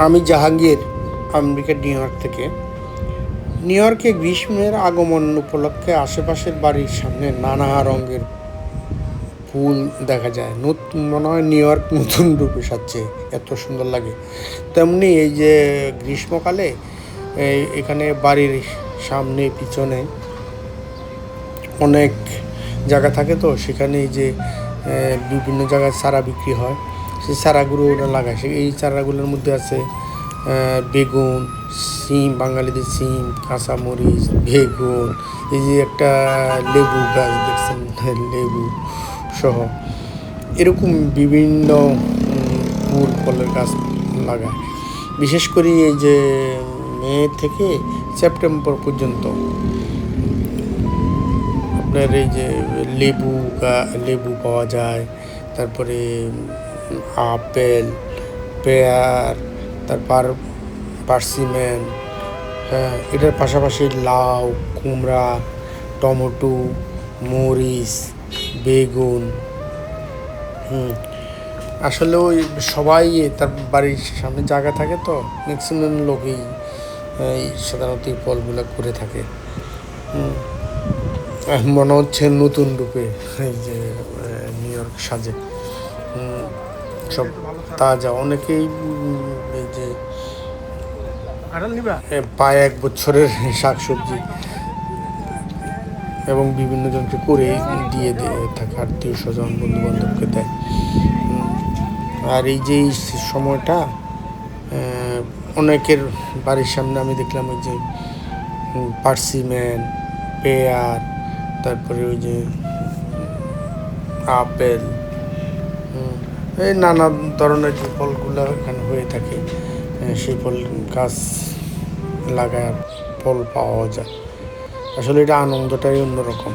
আমি জাহাঙ্গীর, আমেরিকার new York থেকে। নিউ ইয়র্কে গ্রীষ্মের আগমন উপলক্ষে আশেপাশের বাড়ির সামনে নানা রঙের ফুল দেখা যায়। মনে হয় নিউ ইয়র্ক নতুন রূপে সাজছে, এত সুন্দর লাগে। তেমনি এই যে গ্রীষ্মকালে এখানে বাড়ির সামনে পিছনে অনেক জায়গা থাকে, তো সেখানে এই যে বিভিন্ন জায়গায় চারা বিক্রি হয়, সেই চারাগুলো ওরা লাগায়। এই চারাগুলোর মধ্যে আছে বেগুন, সিম, বাঙালিদের সিম, কাঁচামরিচ, বেগুন, এই যে একটা লেবু গাছ দেখছেন, লেবু সহ এরকম বিভিন্ন ফুল ফলের গাছ লাগায়। বিশেষ করে এই যে মে থেকে সেপ্টেম্বর পর্যন্ত আপনার এই যে লেবু পাওয়া যায়, তারপরে আপেল, পেয়ার, তারপর পার্সিমেন, হ্যাঁ, এটার পাশাপাশি লাউ, কুমড়া, টমেটো, মরিচ, বেগুন। আসলে ওই সবাই তার বাড়ির সামনে জায়গা থাকে, তো ম্যাক্সিমাম লোকেই সাধারণত এই ফলগুলো করে থাকে। মনে হচ্ছে নতুন রূপে এই যে নিউ ইয়র্ক সাজে, সব তাজা। অনেকেই এই যে পায় 1 বছরের শাকসবজি এবং বিভিন্ন জনকে করে দিয়ে থাকে, আত্মীয় স্বজন, বন্ধু বান্ধবকে দেয়। আর এই যে সময়টা অনেকের বাড়ির সামনে আমি দেখলাম ওই যে পার্সিমেন, পেয়ার, তারপরে ওই যে আপেল, এই নানা ধরনের যে ফলগুলো এখানে হয়ে থাকে, সেই ফল গাছ লাগায় ফল পাওয়া যায়। আসলে এটা আনন্দটাই অন্যরকম।